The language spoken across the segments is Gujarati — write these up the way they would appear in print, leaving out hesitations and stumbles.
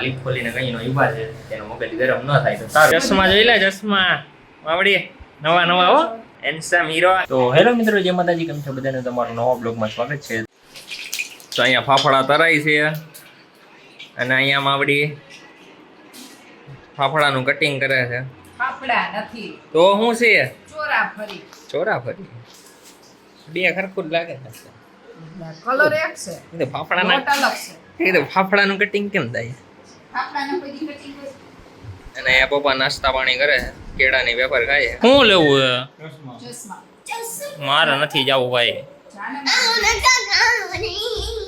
લીપ ખોલીને કઈ નો ઈબા છે તેનો મગજ ગરમ ન થાય તો સારું. ચશ્મા જોઈ લે, ચશ્મા વાવડી નવા નવા હો, હેન્ડસમ હીરો. તો હેલો મિત્રો, જય માતાજી, કેમ છો બધાને? તમારું નવા બ્લોગમાં સ્વાગત છે. તો અહીંયા ફાફડા તરાય છે અને અહીંયા માવડી ફાફડાનું કટિંગ કરે છે. ફાફડા નથી તો શું છે? ચોરાફરી. ચોરાફરી બે ખરખું જ લાગે છે. કલર એક છે, એ તો ફાફડાના લોટ અલગ છે. એ તો ફાફડાનું કટિંગ કેમ થાય? ફાફડાનો કોઈ કટિંગ હોય? અને આ પપ્પા નાસ્તા પાણી કરે છે, કેળાની વેપાર ખાય છે. શું લેવું છે? ચશ્મા. મારે નથી જવું ભાઈ, જાને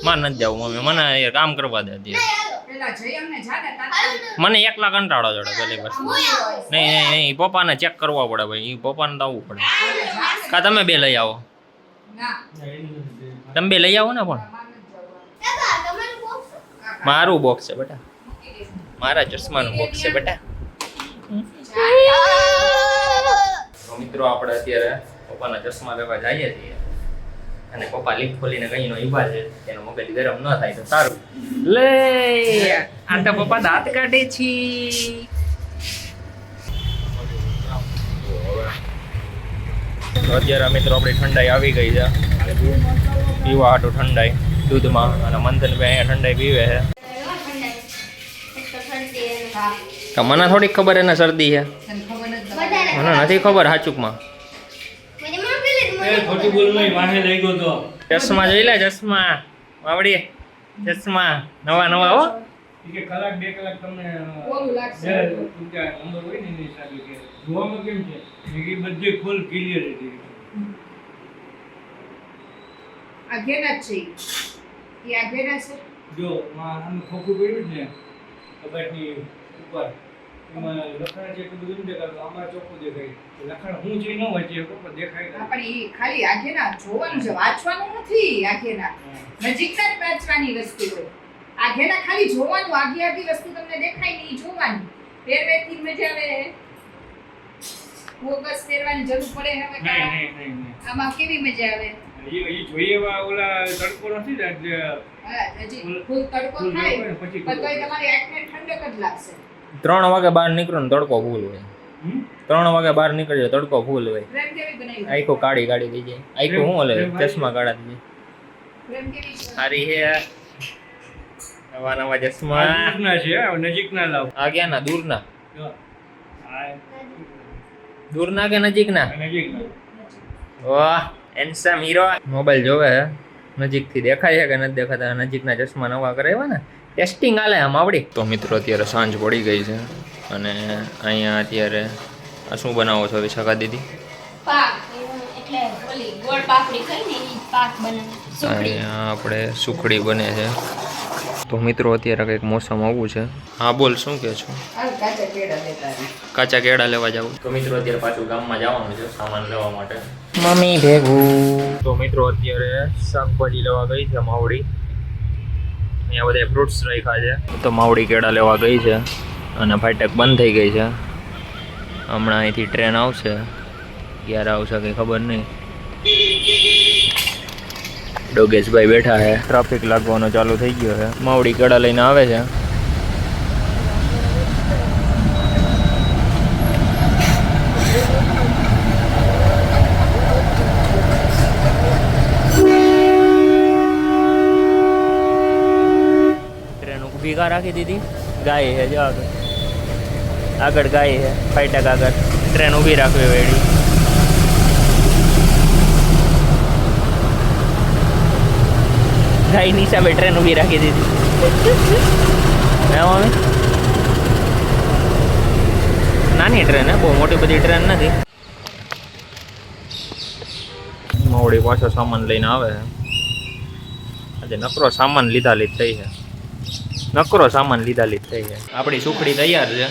મારે નથી જવું મમ્મી, મને એ કામ કરવા દે દે. પેલા જયમને જાને તાત્કાલિક મને એકલા કંટાળો ચડે પેલી વસ્તુ. નહીં નહીં નહીં, પપ્પાને ચેક કરવા પડે ભાઈ, એ પપ્પાને તો આવવું પડે. કા તમે બે લઈ આવો, ના તમે બે લઈ આવો ને. પણ મારું બોક્સ છે બેટા, મારા ચશ્માનું બોક્સ છે બેટા. તો મિત્રો આપણે અત્યારે પપ્પાના ચશ્મા લેવા જઈએ છીએ અને પપ્પા લીપ ખોલીને કઈ નો ઈબા છે એનો મગજ ગરમ ન થાય તો સારું. લે આ તો પપ્પા દાંત કાઢે છે. તો અત્યારે મિત્રો આપણી ઠંડાઈ આવી ગઈ છે, પીવા હાટું ઠંડાઈ દૂધમાં, અને મંથનભાઈ અહીંયા ઠંડાઈ પીવે છે. તો મને થોડીક ખબર એને શરદી છે, તને ખબર નથી. મને નથી ખબર સાચુકમાં. ચશ્મા જોઈ લે, ચશ્મા વાવડી ચશ્મા નવા નવા હો. કલાક બે કલાક તમને ઓલું લાગશે. નંબર હોય ને એની હિસાબે કે જોવામાં કેમ છે એ બધી ફૂલ ક્લિયર હતી. આ ઘેના જ છે ઈ આ ઘેના છે. જો આમ ખોખું પડ્યું ને કબાટની ઉપર, એમાં લખાણ છે એટલું બધું નથી દેખાતું, આમાં ચોખ્ખું દેખાય. લખાણ હું જે ન વાંચી શકું પણ દેખાય હા, પણ ઈ ખાલી આ ઘેના જોવાનું છે, વાંચવાનું નથી. આ ઘેના નજીકના જ વાંચવાની વસ્તુ હોય. આ ઘેના ખાલી જોવાનું, આગી આગી વસ્તુ તમને દેખાય ને ઈ જોવાની. પહેરવેથી મજા આવે. ફોકસ પહેરવાની જરૂર પડે હવે નહીં કાં? નહીં નહીં નહીં આમાં કેવી મજા આવે? એ જોઈએ એવા ઓલા તડકો નથી ને જે હા, હજી ફૂલ તડકો ફૂલ થાય હોય ને પછી પણ તોય તમારી આંખને ઠંડક જ લાગશે. 3 વાગે બહાર નીકળો ને તડકો ફૂલ હોય. 3 વાગે બહાર નીકળ્યો તડકો ફૂલ હોય. પ્રેમ કેવી બનાવી? આખો કાળી કાળી થઈ જાય. આખો શું હલે, ચશ્મા કાળા થઈ જાય. પ્રેમ કેવી છે? સારી હે નવા નવા ચશ્મા. નજીકના છે, નજીકના લાવ. આ ક્યાં ના? દૂરના? જો આ દૂરના કે નજીકના? નજીકના. વાહ, હેન્ડસમ હીરો. મોબાઈલ જોવે હે, નજીકથી દેખાય છે કે નથી દેખાતા? નજીકના ચશ્મા નવા કરાવ્યા ને, ટેસ્ટિંગ આલે આમ આવડી. તો મિત્રો અત્યારે સાંજ પડી ગઈ છે અને અહીંયા અત્યારે આ શું બનાવો છો વિશાખા દીદી? પાક એટલે ઓલી ગોળ પાપડી કહીને ઈ પાક બનાવે સુખડી. અહીંયા આપણે સુખડી બને છે. તો મિત્રો અત્યારે કંઈક મોસમ આવું છે. હા બોલ, શું કહે છો? હાલ કાચા કેળા લેતા આવી. કાચા કેળા લેવા જાવ. તો મિત્રો અત્યારે પાછું ગામમાં જવાનું છે સામાન લેવા માટે, મમ્મી ભેગું. તો મિત્રો અત્યારે શાકભાજી લેવા ગઈ છે માવડી. અહીંયા બધા ફ્રૂટ્સ રાખ્યા છે. તો માવડી કેળા લેવા ગઈ છે અને ફાટક બંધ થઈ ગઈ છે. હમણાં અહીંથી ટ્રેન આવશે, ક્યારે આવશે કંઈ ખબર નહીં. ડોગેશભાઈ બેઠા છે, ટ્રાફિક લાગવાનો ચાલુ થઈ ગયો છે. માવડી કેળા લઈને આવે છે. ટ્રેન ઊભી કા રાખી દીધી? ગાય છે જો આગળ, આગળ ગાય છે, ફાટક આગળ ટ્રેન ઊભી રાખવી વેડી. ગાયની હિસાબે ટ્રેન ઊભી રાખી દીધી. હે મમ્મી? નાની ટ્રેન હે, બહુ મોટી બધી ટ્રેન નથી. મોવડી પાછો સામાન લઈને આવે છે. આજે નકરો સામાન લીધા લીધ થઈ છે, નકરો સામાન લીધા લીધ થઈ છે. આપણી સુખડી તૈયાર છે.